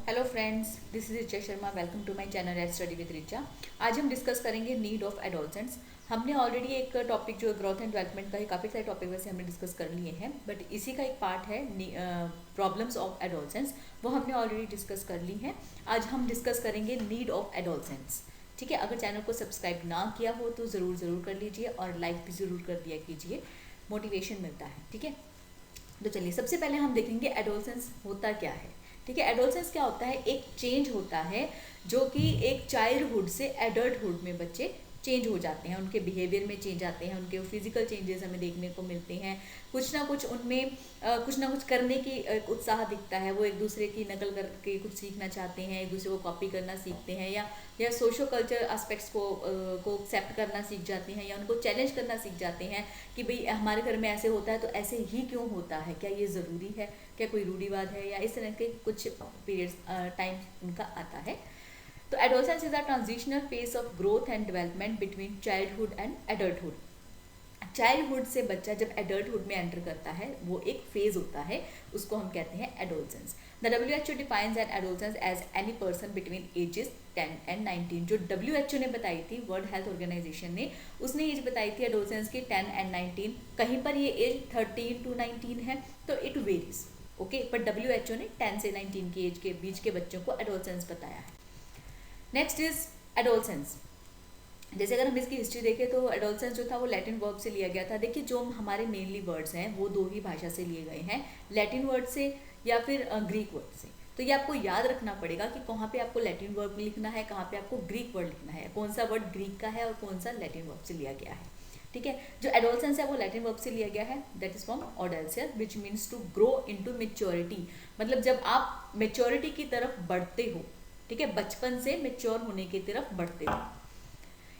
Hello friends, this is Richa Sharma. Welcome to my channel at study with Richa. आज हम discuss करेंगे need of adolescents. हमने already एक topic जो ग्रोथ एंड डेवलपमेंट का है, काफ़ी सारे टॉपिक वैसे हमने डिस्कस कर लिए हैं, बट इसी का एक पार्ट है प्रॉब्लम्स ऑफ एडोलसेंट्स, वो हमने ऑलरेडी डिस्कस कर ली हैं। आज हम डिस्कस करेंगे नीड ऑफ एडोलसेंट्स। ठीक है, अगर चैनल को सब्सक्राइब ना किया हो तो ज़रूर कर लीजिए और लाइक भी ज़रूर कर दिया कीजिए, मोटिवेशन मिलता है। ठीक है, तो चलिए सबसे पहले हम देखेंगे एडोलसेंस होता क्या है। ठीक है, एडोलसेंस क्या होता है? एक चेंज होता है जो कि एक चाइल्डहुड से एडल्टहुड में बच्चे चेंज हो जाते हैं, उनके बिहेवियर में चेंज आते हैं, उनके फिजिकल चेंजेस हमें देखने को मिलते हैं। कुछ ना कुछ उनमें कुछ ना कुछ करने की उत्साह दिखता है, वो एक दूसरे की नकल करके कुछ सीखना चाहते हैं, एक दूसरे को कॉपी करना सीखते हैं, या सोशो कल्चर एस्पेक्ट्स को एक्सेप्ट करना सीख जाते हैं, या उनको चैलेंज करना सीख जाते हैं कि भाई हमारे घर में ऐसे होता है तो ऐसे ही क्यों होता है, क्या ये ज़रूरी है, क्या कोई रूढ़िवाद है, या इस तरह के कुछ पीरियड्स टाइम उनका आता है। तो adolescence is a transitional phase of growth and development between childhood and adulthood. Childhood से बच्चा जब एडल्टहुड में एंटर करता है, वो एक फेज होता है, उसको हम कहते हैं adolescence. The WHO defines an adolescence as any person between ages 10 and 19। जो WHO ने बताई थी, वर्ल्ड हेल्थ ऑर्गेनाइजेशन ने, उसने एज बताई थी एडोलसेंस की 10 एंड 19। कहीं पर ये एज 13 to 19 है, तो इट वेरीज। ओके, पर WHO ने 10 से 19 की एज के बीच के बच्चों को एडोलसेंस बताया है। Next is adolescence. जैसे अगर हम इसकी हिस्ट्री देखें तो एडोलसेंस जो था वो लैटिन वर्ब से लिया गया था। देखिए, जो हमारे मेनली वर्ड्स हैं वो दो ही भाषा से लिए गए हैं, लैटिन वर्ड से या फिर ग्रीक वर्ड से। तो ये आपको याद रखना पड़ेगा कि कहाँ पे आपको लैटिन वर्ब लिखना है, कहाँ पे आपको ग्रीक वर्ड लिखना है, कौन सा वर्ड ग्रीक का है और कौन सा लैटिन वर्ब से लिया गया है। ठीक है, जो एडोलसेंस है वो लैटिन वर्ब से लिया गया है, दैट इज फ्रॉम ऑडेल्सियर which means to grow into maturity. मतलब जब आप मेच्योरिटी की तरफ बढ़ते हो, ठीक है, बचपन से मेच्योर होने की तरफ बढ़ते हो।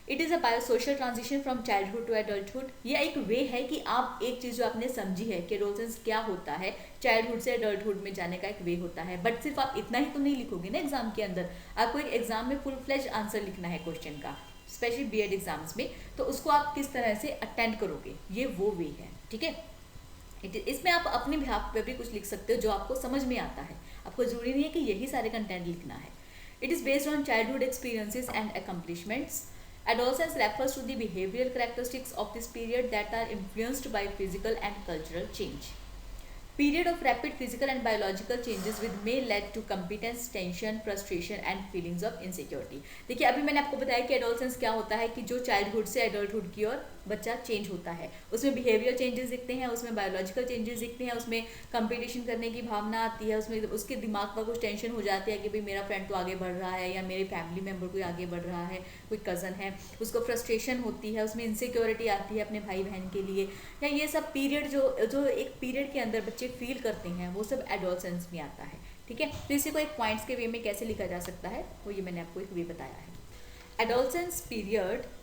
It is a biosocial transition from childhood to adulthood. ये एक वे है कि आप एक चीज़ जो आपने समझी है कि एडोलसेंस क्या होता है, चाइल्डहुड से एडल्टहुड में जाने का एक वे होता है। बट सिर्फ आप इतना ही तो नहीं लिखोगे ना एग्जाम के अंदर, आपको एक एग्जाम में फुल फ्लेज आंसर लिखना है क्वेश्चन का, स्पेशली बीएड एग्जाम्स में। तो उसको आप किस तरह से अटेंड करोगे, ये वो वे है। ठीक है, इसमें आप अपने बिहाफ पे भी कुछ लिख सकते हो जो आपको समझ में आता है, आपको जरूरी नहीं है कि यही सारे कंटेंट लिखना है। It is based on childhood experiences and accomplishments. Adolescence refers to the behavioral characteristics of this period that are influenced by physical and cultural change. Period of rapid physical and biological changes with may lead to competence, tension, frustration and feelings of insecurity. देखिए, अभी मैंने आपको बताया कि adolescence क्या होता है, कि जो चाइल्डहुड से एडल्टहुड की ओर बच्चा चेंज होता है, उसमें बिहेवियर चेंजेस दिखते हैं, उसमें बायोलॉजिकल चेंजेस दिखते हैं, उसमें कंपटीशन करने की भावना आती है, उसमें उसके दिमाग पर कुछ टेंशन हो जाती है कि भाई मेरा फ्रेंड तो आगे बढ़ रहा है, या मेरे फैमिली मेम्बर कोई आगे बढ़ रहा है, कोई कज़न है, उसको फ्रस्ट्रेशन होती है, उसमें इनसिक्योरिटी आती है अपने भाई बहन के लिए, या ये सब पीरियड जो एक पीरियड के अंदर बच्चे फील करते हैं, वो सब एडोलसेंस में आता है। ठीक है, तो इसी को एक पॉइंट्स के वे में कैसे लिखा जा सकता है, वो ये मैंने आपको एक वे बताया है। Adolescence period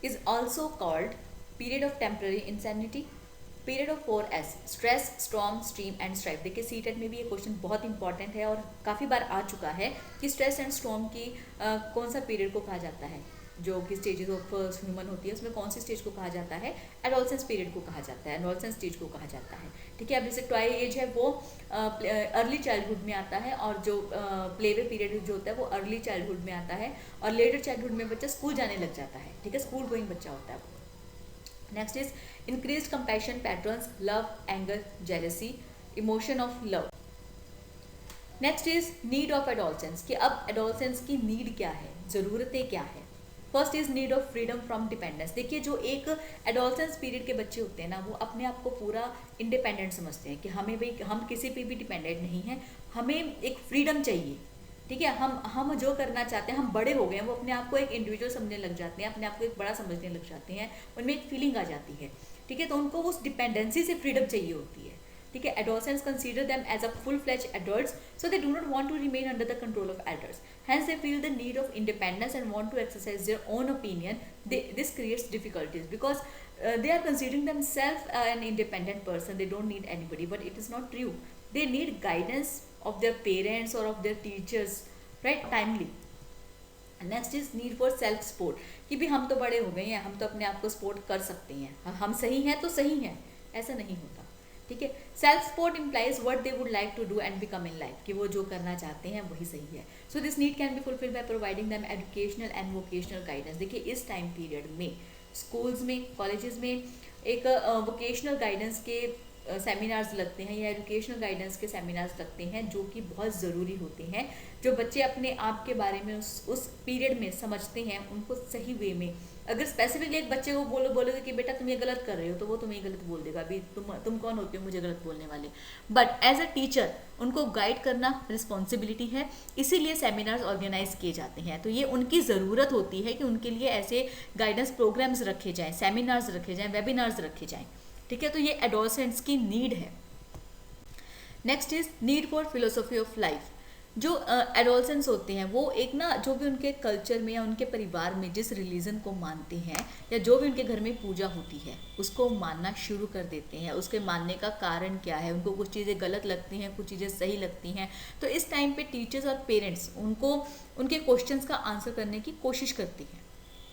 is also called period of temporary insanity, period of 4S stress, storm, stream and strife। देखिए, सीटेट में भी ये क्वेश्चन बहुत इंपॉर्टेंट है और काफ़ी बार आ चुका है कि स्ट्रेस एंड स्टॉर्म की कौन सा पीरियड को कहा जाता है, जो कि स्टेजेस ऑफ ह्यूमन होती है उसमें कौन सी स्टेज को कहा जाता है, एडोलसेंस पीरियड को कहा जाता है, एडोलसेंस स्टेज को कहा जाता है। ठीक है, अब जैसे टॉय एज है वो अर्ली चाइल्डहुड में आता है, और जो प्लेवे पीरियड जो होता है वो अर्ली चाइल्डहुड में आता है, और लेटर चाइल्डहुड में बच्चा स्कूल जाने लग जाता है। ठीक है, स्कूल गोइंग बच्चा होता है। Next is increase compassion patterns, love, anger, jealousy, emotion of love. Next is need of adolescence, कि अब एडोलसेंस की नीड क्या है, ज़रूरतें क्या है। First is need of freedom from dependence. देखिए, जो एक एडोलसेंस पीरियड के बच्चे होते हैं ना, वो अपने आप को पूरा इंडिपेंडेंट समझते हैं कि हमें भाई हम किसी पे भी डिपेंडेंट नहीं हैं, हमें एक फ्रीडम चाहिए। ठीक है, हम जो करना चाहते हैं, हम बड़े हो गए हैं, वो अपने आप को एक इंडिविजुअल समझने लग जाते हैं, अपने आप को एक बड़ा समझने लग जाते हैं, उनमें एक फीलिंग आ जाती है। ठीक है, तो उनको उस डिपेंडेंसी से फ्रीडम चाहिए होती है। ठीक है, adolescents consider them as a full-fledged adults, so they do not want to remain under the control of elders. Hence, they feel the need of independence and want to exercise their own opinion. This creates difficulties because they are considering themselves an independent person. They don't need anybody, but it is not true. They need guidance of their parents or of their teachers, right? Timely. Next is need for self support, कि भी हम तो बड़े हो गए हैं, हम तो अपने आप को सपोर्ट कर सकते हैं, हम सही हैं तो सही हैं, ऐसा नहीं होता। ठीक है। Self support implies what they would like to do and become in life, कि वो जो करना चाहते हैं वही सही है। So this need can be fulfilled by providing them educational and vocational guidance. देखिए इस टाइम पीरियड में स्कूल्स में, कॉलेजेस में एक वोकेशनल गाइडेंस के सेमिनार्स लगते हैं या एजुकेशनल गाइडेंस के सेमिनार्स लगते हैं, जो कि बहुत ज़रूरी होते हैं। जो बच्चे अपने आप के बारे में उस पीरियड में समझते हैं, उनको सही वे में, अगर स्पेसिफिकली एक बच्चे को बोलोगे कि बेटा तुम ये गलत कर रहे हो, तो वो तुम्हें गलत बोल देगा, अभी तुम कौन होते हो मुझे गलत बोलने वाले। बट एज अ टीचर उनको गाइड करना रिस्पॉन्सिबिलिटी है, इसीलिए सेमिनार्स ऑर्गेनाइज किए जाते हैं। तो ये उनकी ज़रूरत होती है कि उनके लिए ऐसे गाइडेंस प्रोग्राम्स रखे जाएँ, सेमिनार्स रखे जाएँ, वेबिनार्स रखे जाएँ। ठीक है, तो ये एडोलसेंट्स की नीड है। Next is need for philosophy of life. जो एडोलसेंट्स होते हैं वो एक ना, जो भी उनके कल्चर में या उनके परिवार में जिस रिलीजन को मानते हैं या जो भी उनके घर में पूजा होती है उसको मानना शुरू कर देते हैं। उसके मानने का कारण क्या है, उनको कुछ चीज़ें गलत लगती हैं, कुछ चीज़ें सही लगती हैं। तो इस टाइम पे टीचर्स और पेरेंट्स उनको उनके क्वेश्चंस का आंसर करने की कोशिश करती हैं।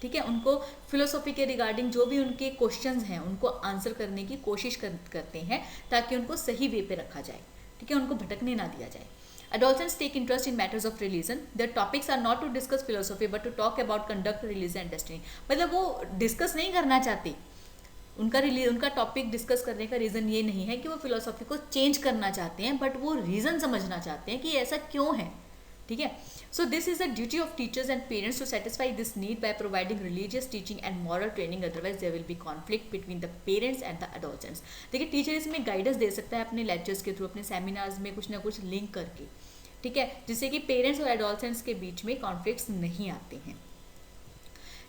ठीक है, उनको फिलोसॉफी के रिगार्डिंग जो भी उनके क्वेश्चंस हैं उनको आंसर करने की कोशिश करते हैं, ताकि उनको सही वे पे रखा जाए। ठीक है, उनको भटकने ना दिया जाए। Adolescents take interest in matters of religion. Their topics are not to discuss philosophy but to talk about conduct, religion and destiny. मतलब वो डिस्कस नहीं करना चाहते, उनका टॉपिक डिस्कस करने का रीज़न ये नहीं है कि वो फिलोसॉफी को चेंज करना चाहते हैं, बट वो रीज़न समझना चाहते हैं कि ऐसा क्यों है। ठीक है, so this is the duty of teachers and parents to satisfy this need by providing religious teaching and moral training, otherwise there will be conflict between the parents and the adolescents. देखिए teacher इसमें guidance दे सकता है अपने lectures के through, अपने seminars में कुछ ना कुछ लिंक करके, ठीक है, जिससे कि पेरेंट्स और एडोलसेंट्स के बीच में कॉन्फ्लिक्ट्स नहीं आते हैं।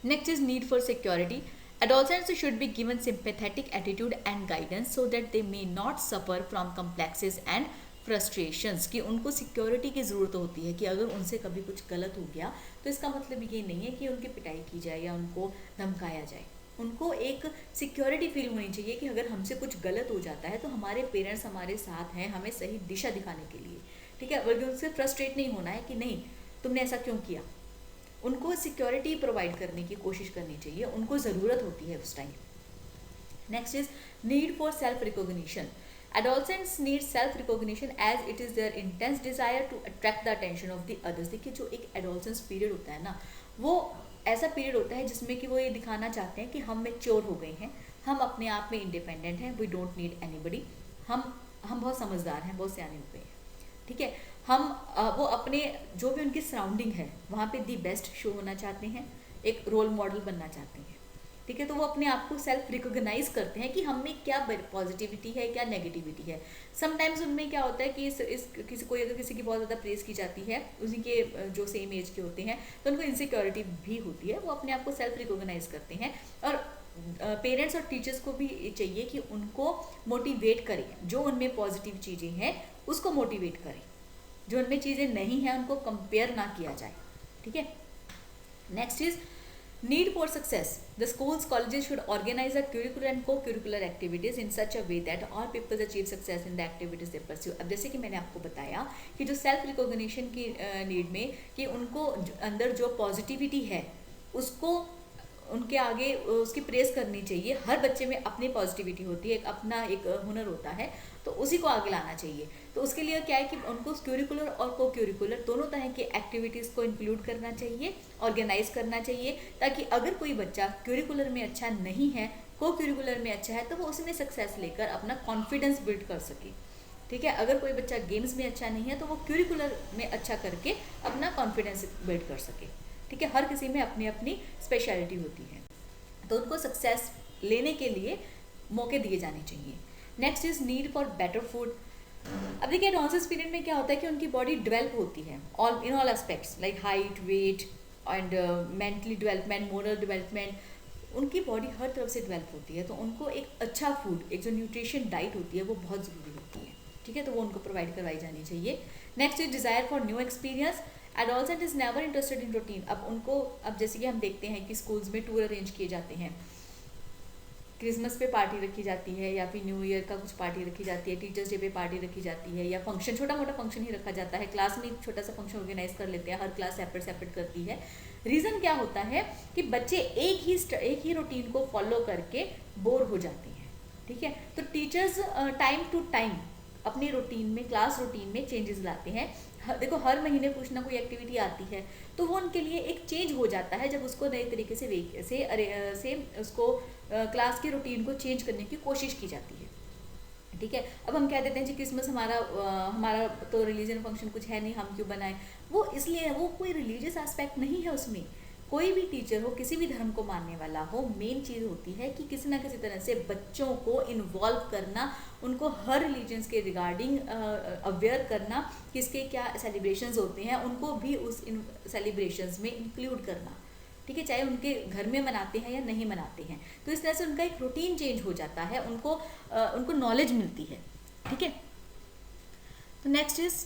Next is need for security. Adolescents should be given sympathetic attitude and guidance so that they may not suffer from complexes and frustrations। कि उनको सिक्योरिटी की ज़रूरत होती है कि अगर उनसे कभी कुछ गलत हो गया तो इसका मतलब ये नहीं है कि उनकी पिटाई की जाए या उनको धमकाया जाए। उनको एक सिक्योरिटी फील होनी चाहिए कि अगर हमसे कुछ गलत हो जाता है तो हमारे पेरेंट्स हमारे साथ हैं हमें सही दिशा दिखाने के लिए। ठीक है, बल्कि उनसे फ्रस्ट्रेट नहीं होना है कि नहीं तुमने ऐसा क्यों किया। उनको सिक्योरिटी प्रोवाइड करने की कोशिश करनी चाहिए, उनको ज़रूरत होती है उस time. Next is need for self recognition. Adolescents need self recognition as it is their intense desire to attract the attention of the others। देखिए जो एक एडोलसेंस पीरियड होता है ना, वो ऐसा पीरियड होता है जिसमें कि वो ये दिखाना चाहते हैं कि हम मैच्योर हो गए हैं, हम अपने आप में इंडिपेंडेंट हैं, वी डोंट नीड एनीबडी, हम बहुत समझदार हैं, बहुत सियाने हो गए हैं। ठीक है, हम वो अपने जो भी उनकी सराउंडिंग है वहाँ पे दी बेस्ट शो होना चाहते हैं, एक रोल मॉडल बनना चाहते हैं। ठीक है, तो वो अपने आप को सेल्फ रिकॉग्नाइज करते हैं कि हम में क्या पॉजिटिविटी है, क्या नेगेटिविटी है। समटाइम्स उनमें क्या होता है कि अगर किसी की बहुत ज़्यादा प्रेस की जाती है, उसी के जो सेम एज के होते हैं, तो उनको इनसिक्योरिटी भी होती है, वो अपने आप को सेल्फ रिकॉग्नाइज करते हैं। और पेरेंट्स और टीचर्स को भी चाहिए कि उनको मोटिवेट करें, जो उनमें पॉजिटिव चीज़ें हैं उसको मोटिवेट करें, जो उनमें चीज़ें नहीं हैं उनको कंपेयर ना किया जाए। ठीक है, next is Need for success. The schools, colleges should organize a curricular and co-curricular activities in such a way that all people achieve success in the activities they pursue। अब जैसे कि मैंने आपको बताया कि जो सेल्फ रिकॉग्निशन की need में कि उनको अंदर जो पॉजिटिविटी है उसको उनके आगे उसकी प्रेस करनी चाहिए। हर बच्चे में अपनी पॉजिटिविटी होती है, अपना एक हुनर होता है, तो उसी को आगे लाना चाहिए। तो उसके लिए क्या है कि उनको क्यूरिकुलर और को क्यूरिकुलर दोनों तरह की एक्टिविटीज़ को इंक्लूड करना चाहिए, ऑर्गेनाइज करना चाहिए, ताकि अगर कोई बच्चा क्यूरिकुलर में अच्छा नहीं है, को क्यूरिकुलर में अच्छा है, तो वो उसमें सक्सेस लेकर अपना कॉन्फिडेंस बिल्ड कर सके। ठीक है, अगर कोई बच्चा गेम्स में अच्छा नहीं है तो वो क्यूरिकुलर में अच्छा करके अपना कॉन्फिडेंस बिल्ड कर सके। ठीक है, हर किसी में अपनी अपनी स्पेशलिटी होती है, तो उनको सक्सेस लेने के लिए मौके दिए जाने चाहिए। Next is need for better food. अब देखिए एडोलसेंस पीरियड में क्या होता है कि उनकी बॉडी डेवलप होती है in all aspects like height, weight and mentally development, moral development. उनकी बॉडी हर तरफ से डेवलप होती है, तो उनको एक अच्छा फूड, एक जो न्यूट्रिशन डाइट होती है वो बहुत ज़रूरी होती है। ठीक है, तो वो उनको प्रोवाइड करवाई जानी चाहिए। Next is desire for new experience. Adolescent is never interested in routine. अब जैसे कि हम देखते हैं कि स्कूल्स में टूर अरेंज किए जाते हैं, क्रिसमस पे पार्टी रखी जाती है या फिर न्यू ईयर का कुछ पार्टी रखी जाती है, टीचर्स डे पे पार्टी रखी जाती है, या फंक्शन, छोटा मोटा फंक्शन ही रखा जाता है, क्लास में छोटा सा फंक्शन ऑर्गेनाइज कर लेते हैं, हर क्लास सेपरेट करती है। रीज़न क्या होता है कि बच्चे एक ही रूटीन को फॉलो करके बोर हो जाते हैं। ठीक है। तो टीचर्स टाइम टू टाइम अपने रूटीन में, क्लास रूटीन में चेंजेस लाते हैं। देखो हर महीने कुछ ना कोई एक्टिविटी आती है, तो वो उनके लिए एक चेंज हो जाता है जब उसको नए तरीके से उसको क्लास के रूटीन को चेंज करने की कोशिश की जाती है। ठीक है। अब हम कह देते हैं जी क्रिसमस हमारा तो रिलीजन फंक्शन कुछ है नहीं, हम क्यों बनाएं। वो इसलिए वो कोई रिलीजियस एस्पेक्ट नहीं है उसमें। कोई भी टीचर हो, किसी भी धर्म को मानने वाला हो, मेन चीज़ होती है कि किसी ना किसी तरह से बच्चों को इन्वॉल्व करना, उनको हर रिलीजन्स के रिगार्डिंग अवेयर करना, किसके क्या सेलिब्रेशंस होते हैं उनको भी उस सेलिब्रेशंस में इंक्लूड करना। ठीक है, चाहे उनके घर में मनाते हैं या नहीं मनाते हैं। तो इस तरह से उनका एक रूटीन चेंज हो जाता है, उनको नॉलेज मिलती है। ठीक है। तो नेक्स्ट इज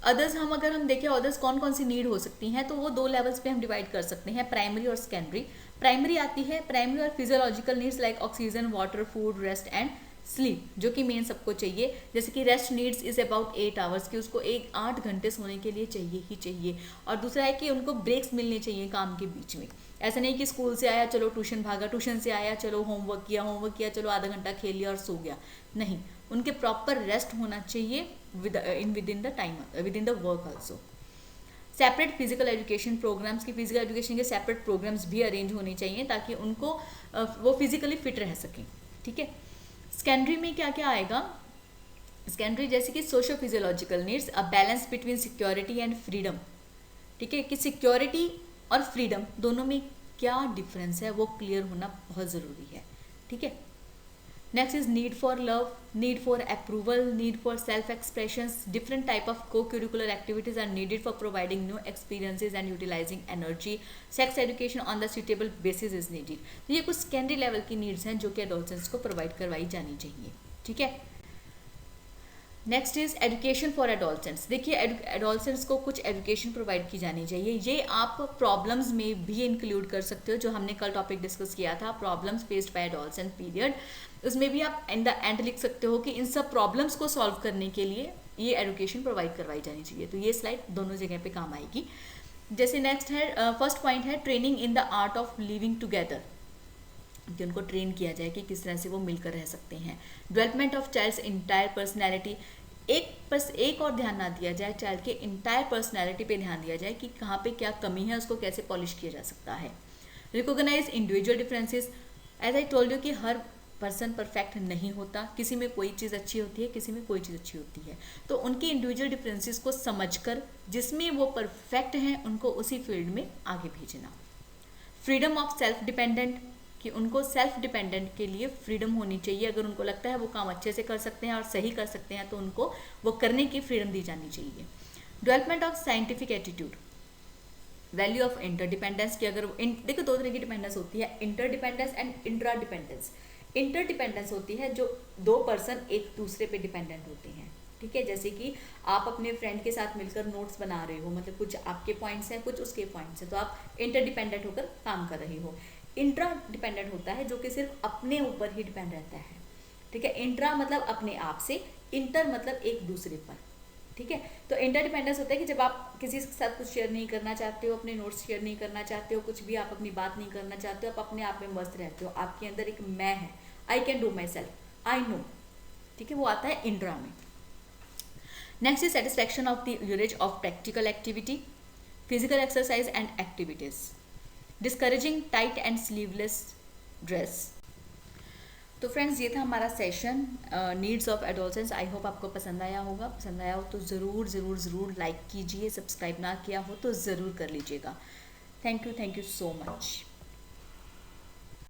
अदर्स। अगर हम देखें अदर्स कौन कौन सी नीड हो सकती हैं, तो वो दो लेवल्स पे हम डिवाइड कर सकते हैं, प्राइमरी और सेकेंडरी। प्राइमरी आती है प्राइमरी और physiological needs like oxygen, water, food, rest and sleep, जो कि मेन सबको चाहिए। जैसे कि rest needs is about 8 hours, कि उसको 8 घंटे सोने के लिए चाहिए ही चाहिए। और दूसरा है कि उनको ब्रेक्स मिलने चाहिए काम के बीच में। ऐसा नहीं कि स्कूल से आया चलो ट्यूशन भागा, ट्यूशन से आया चलो होमवर्क किया चलो आधा घंटा खेल लिया और सो गया। नहीं, उनके प्रॉपर रेस्ट होना चाहिए within the work also. Separate physical education programs, की फिजिकल एजुकेशन के सेपरेट प्रोग्राम्स भी अरेंज होने चाहिए ताकि उनको वो फिजिकली फिट रह सकें। ठीक है। सेकेंडरी में क्या क्या आएगा? सेकेंडरी जैसे कि socio physiological needs, a balance between security and freedom. ठीक है, कि सिक्योरिटी और फ्रीडम दोनों में क्या डिफरेंस है वो क्लियर होना बहुत ज़रूरी है। ठीक है। Next is need for love, need for approval, need for self expressions. Different type of co curricular activities are needed for providing new experiences and utilising energy. Sex education on the suitable basis is needed. तो ये कुछ secondary level की needs हैं जो कि adolescents को provide करवाई जानी चाहिए। ठीक है। Next is education for adolescents. देखिए एडोलसेंट्स को कुछ एजुकेशन प्रोवाइड की जानी चाहिए। ये आप प्रॉब्लम्स में भी इंक्लूड कर सकते हो, जो हमने कल टॉपिक डिस्कस किया था, problems faced by adolescent period. उसमें भी आप इन द एंड लिख सकते हो कि इन सब प्रॉब्लम्स को सॉल्व करने के लिए ये एजुकेशन प्रोवाइड करवाई जानी चाहिए। तो ये स्लाइड दोनों जगह पे काम आएगी। जैसे नेक्स्ट है फर्स्ट पॉइंट है training in the art of living together, कि उनको ट्रेन किया जाए कि किस तरह से वो मिलकर रह सकते हैं। Development of child's entire personality, एक और ध्यान ना दिया जाए, चाइल्ड के इंटायर पर्सनैलिटी पे ध्यान दिया जाए कि कहाँ पे क्या कमी है, उसको कैसे पॉलिश किया जा सकता है। Recognize individual differences, as I told you कि हर पर्सन परफेक्ट नहीं होता, किसी में कोई चीज़ अच्छी होती है, किसी में कोई चीज़ अच्छी होती है। तो उनके इंडिविजुअल डिफरेंसेस को समझकर जिसमें वो परफेक्ट हैं उनको उसी फील्ड में आगे भेजना। फ्रीडम ऑफ सेल्फ डिपेंडेंट, कि उनको सेल्फ डिपेंडेंट के लिए फ्रीडम होनी चाहिए। अगर उनको लगता है वो काम अच्छे से कर सकते हैं और सही कर सकते हैं तो उनको वो करने की फ्रीडम दी जानी चाहिए। Development of scientific attitude, value of interdependence, कि अगर देखो दो तरह की डिपेंडेंस होती है, interdependence and intra dependence. Interdependence होती है जो दो पर्सन एक दूसरे पे डिपेंडेंट होते हैं। ठीक है, जैसे कि आप अपने फ्रेंड के साथ मिलकर नोट्स बना रहे हो, मतलब कुछ आपके पॉइंट्स हैं कुछ उसके पॉइंट्स हैं, तो आप इंटरडिपेंडेंट होकर काम कर रहे हो। इंट्रा डिपेंडेंट होता है जो कि सिर्फ अपने ऊपर ही डिपेंड रहता है। ठीक है, इंट्रा मतलब अपने आप से, इंटर मतलब एक दूसरे पर। ठीक है, तो इंटरडिपेंडेंस होता है कि जब आप किसी के साथ कुछ शेयर नहीं करना चाहते हो, अपने नोट्स शेयर नहीं करना चाहते हो, कुछ भी आप अपनी बात नहीं करना चाहते हो, आप अपने आप में मस्त रहते हो, आपके अंदर एक मैं है, I can do my self, I know. ठीक है, वो आता है इंट्रा में। Next is satisfaction of the urease of practical activity, physical exercise and activities, discouraging tight and sleeveless dress. तो फ्रेंड्स ये था हमारा session needs of adolescence. I hope आपको पसंद आया होगा। पसंद आया हो तो ज़रूर ज़रूर ज़रूर लाइक कीजिए, सब्सक्राइब ना किया हो तो ज़रूर कर लीजिएगा। Thank you so much.